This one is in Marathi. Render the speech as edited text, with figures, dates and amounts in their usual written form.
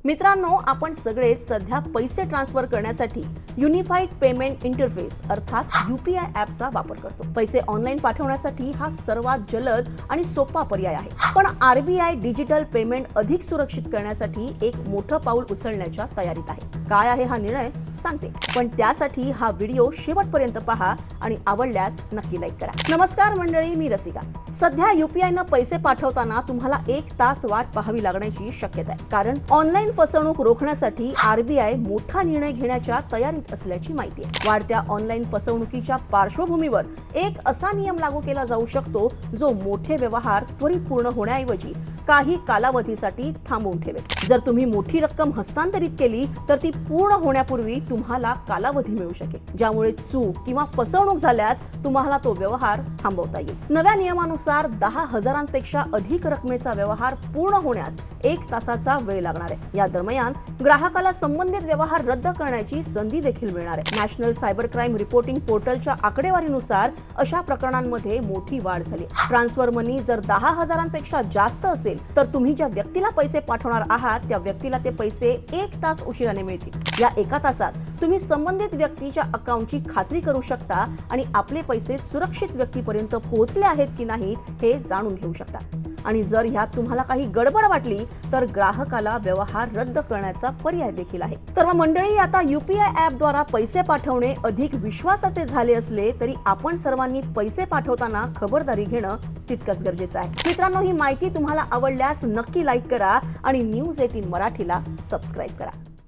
मित्रांनो, आपण सगळे सध्या पैसे ट्रान्सफर करण्यासाठी युनिफाईड पेमेंट इंटरफेस अर्थात यूपीआय ॲपचा वापर करतो. पैसे ऑनलाईन पाठवण्यासाठी हा सर्वात जलद आणि सोपा पर्याय आहे. पण आरबीआय डिजिटल पेमेंट अधिक सुरक्षित करण्यासाठी एक मोठं पाऊल उचलण्याच्या तयारीत आहे. काय आहे हा निर्णय सांगते, पण त्यासाठी हा व्हिडिओ शेवटपर्यंत पहा आणि आवडल्यास नक्की लाईक करा. नमस्कार मंडळी, मी रसिका. सध्या यूपीआयनं पैसे पाठवताना तुम्हाला 1 तास वाट पाहावी लागण्याची शक्यता आहे, कारण ऑनलाईन फसवणूक रोखण्यासाठी आरबीआय मोठा निर्णय घेण्याच्या तयारीत असल्याची माहिती आहे. वाढत्या ऑनलाईन फसवणुकीच्या पार्श्वभूमीवर एक असा नियम लागू केला जाऊ शकतो जो मोठे व्यवहार त्वरित पूर्ण होण्याऐवजी काही कालावधीसाठी थांबवून ठेवेल. जर तुम्ही मोठी रक्कम हस्तांतरित केली तर ती पूर्ण होण्यापूर्वी तुम्हाला कालावधी मिळू शकेल, ज्यामुळे चूक किंवा फसवणूक झाल्यास तुम्हाला तो व्यवहार थांबवता येईल. नव्या नियमानुसार 10,000पेक्षा अधिक रकमेचा व्यवहार पूर्ण होण्यास 1 तासाचा वेळ लागणार आहे. या दरम्यान ग्राहकाला संबंधित व्यवहार रद्द करण्याची संधी देखील मिळणार आहे. नॅशनल सायबर क्राईम रिपोर्टिंग पोर्टलच्या आकडेवारीनुसार अशा प्रकरणांमध्ये मोठी वाढ झाली. ट्रान्सफर मनी जर 10,000पेक्षा जास्त असेल तर तुम्ही ज्या व्यक्तीला पैसे पाठवणार आहात त्या व्यक्तीला ते पैसे 1 तास उशिराने मिळतील. या 1 तासात तुम्ही संबंधित व्यक्तीच्या अकाउंटची खात्री करू शकता आणि आपले पैसे सुरक्षित व्यक्तीपर्यंत पोहोचले आहेत की नाही हे जाणून घेऊ शकता. आणि जर ह्यात तुम्हाला काही गडबड वाटली तर ग्राहकाला व्यवहार रद्द करण्याचा पर्याय देखील आहे. तर मग मंडळी, आता यूपीआय ॲपद्वारा पैसे पाठवणे अधिक विश्वासाचे झाले असले तरी आपण सर्वांनी पैसे पाठवताना खबरदारी घेणं तितकंच गरजेचं आहे. मित्रांनो, ही माहिती तुम्हाला आवडल्यास नक्की लाईक करा आणि न्यूज 18 मराठीला सबस्क्राईब करा.